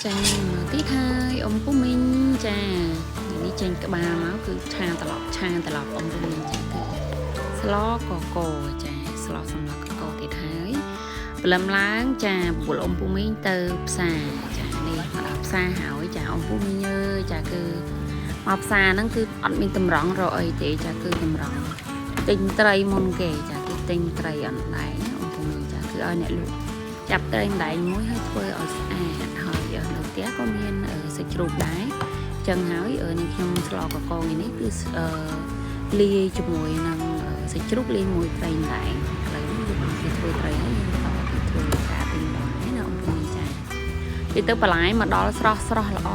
ចាទីហើយអ៊ំពុំមីងចានេះចេញក្បាលមកគឺឆាត្រឡប់អ៊ំពុំមីងចាគឺស្លកកចាស្លសម្លកកទៀតហើយព្រលឹមឡើងចាបុលអ៊ំពុំមីងទៅផ្សារចានេះមកដល់ផ្សារហើយចាអ៊ំពុំមីងអើយចាគឺមកផ្សារហ្នឹងគឺអត់មានតម្រង់រកអីទេចាគឺតម្រង់ទិញត្រីមុនគេចាគឺទិញត្រីអណ្ដែងអ៊ំពុំមីងចាគឺឲ្យអ្នកលក់ចាប់ត្រីអណ្ដែងមួយហើយធ្វើឲ្យស្អាតហើយនៅផ្ទះក៏មានសាច់ជ្រូកដែរចឹងហើយនេះខ្ញុំស្លកកងនេះគឺលាយជាមួយនឹងសាច់ជ្រូកលាយមួយត្រីអណ្ដែងឥឡូវនេះយើងទៅធ្វើត្រីហើយយើងទៅធ្វើការពីម្ដងណាអ៊ំពុំមីងចាពេលទៅបន្លែមកដល់ស្រស់ល្អ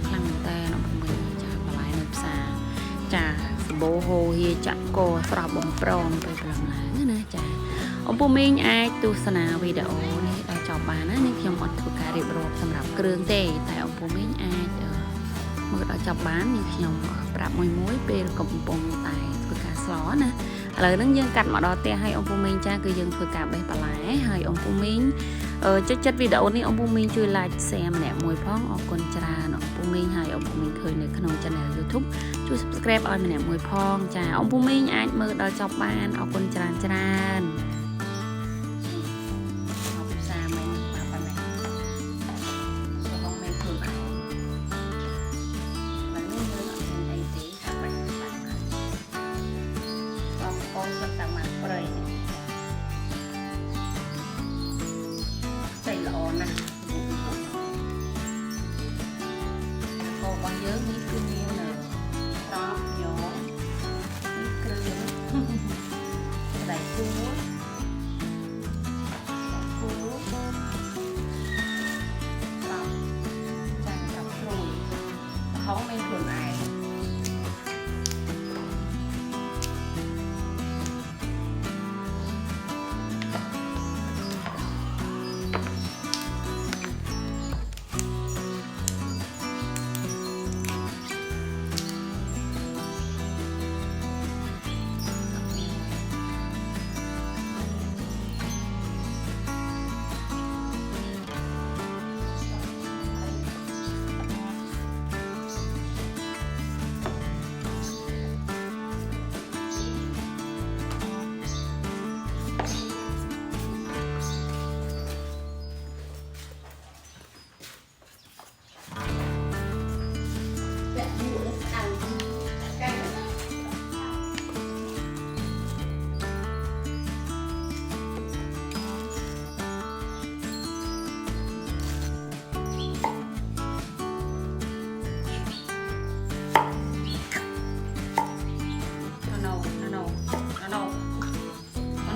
ខ្លាំងមែនតើអ៊ំពុំមីងចាបន្លែនៅផ្សារចាសម្បូរហូរហៀចាក់កស្រស់បំប្រងទៅប្រងឡើងណាចាអ៊ំពុំមីងអាចទស្សនាវីដេអូនេះដល់ចប់បានណានេះខ្ញុំអត់ធ្វើការរៀបរាប់សម្រាប់គ្រឿងទេតែអ៊ំពុំមីងអាចមើលដល់ចប់បាននេះខ្ញុំប្រាប់មួយពេលកំពុងតែធ្វើការស្លណាឥឡូវហ្នឹងយើងកាត់មកដល់ផ្ទះហើយអ៊ំពុំមីងចាគឺយើងធ្វើការបេះបន្លែហើយអ៊ំពុំមីងចិត្តវីដេអូនេះអ៊ំពុំមីងជួយ like share ម្នាក់មួយផងអរគុណច្រើនអ៊ំពុំមីងហើយអ៊ំពុំមីងឃើញនៅក្នុង channel YouTube ជួយ subscribe ឲ្យម្នាក់មួយផងចាអ៊ំពុំមីងអាចមើលដល់ចប់បានអរគុណច្រើនរបស់យើងនេះគឺមានត្រប់យោនេះគ្រឿងដៃគូត្រប់ចាញ់ត្រប់ព្រួយហងមានខ្លួនឯង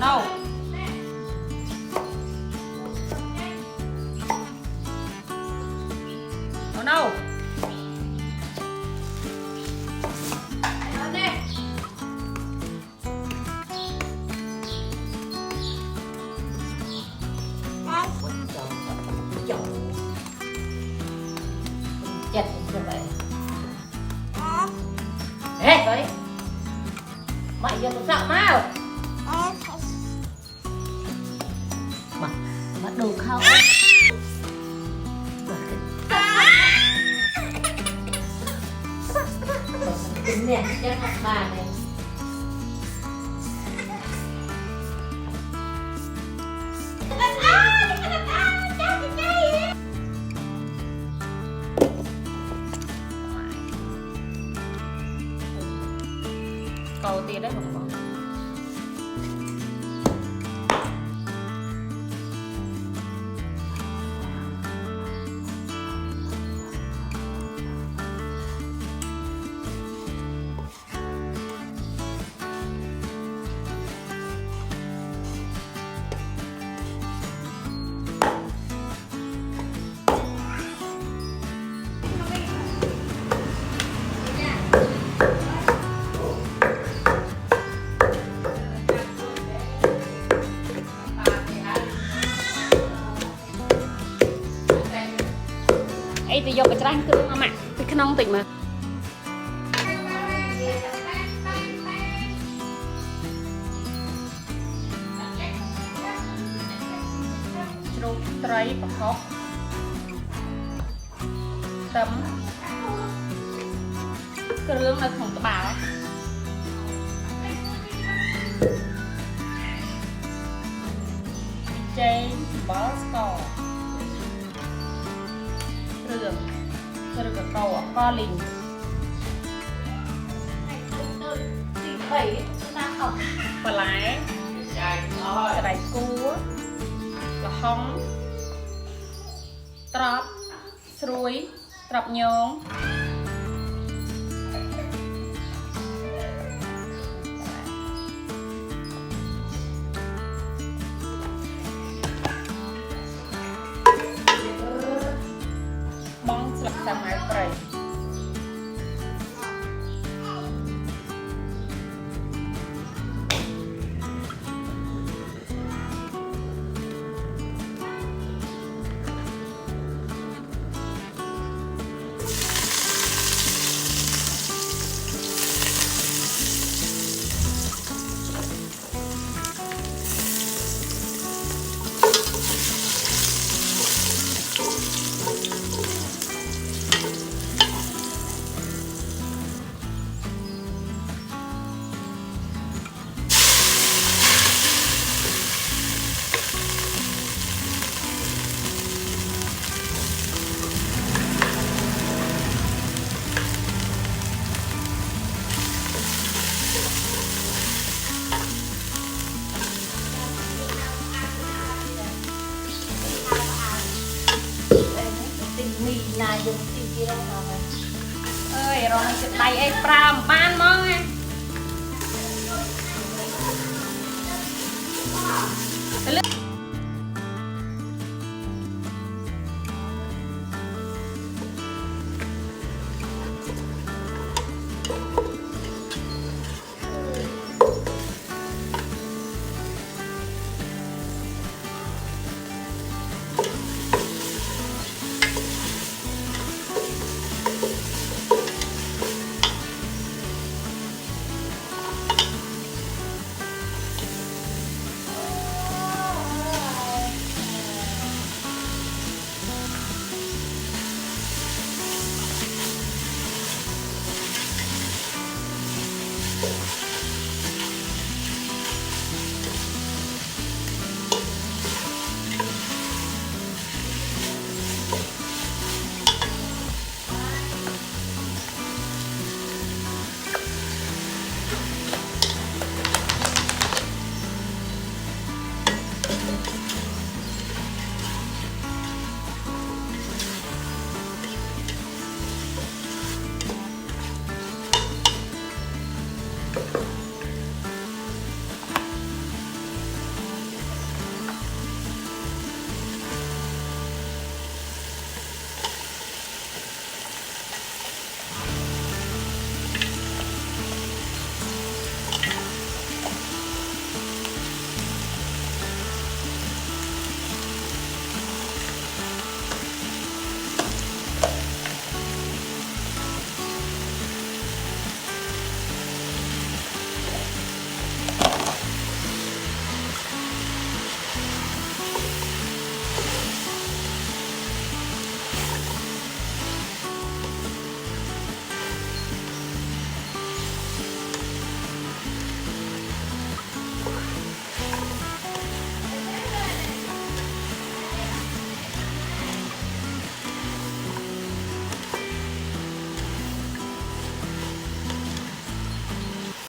No. Oh no. Chặt như vậy. Ê, vậy. Mày giờ tôi sợ mau. Bắt đầu không nè chắc học bà này cầu tiền đấy không có ấy thì vô cái trang cương mà cái nông tỉnh mà trâu tray và khóc tấm cái rương là không có bảo chay bó sò rương cầu co lình và lái cái đáy cua và hóng trọp suối trọp nhông bong sập sa mai prey là dùng tiền kia đâu nào ơi rồi mình sẽ tay ấy pram ban mong ấy cái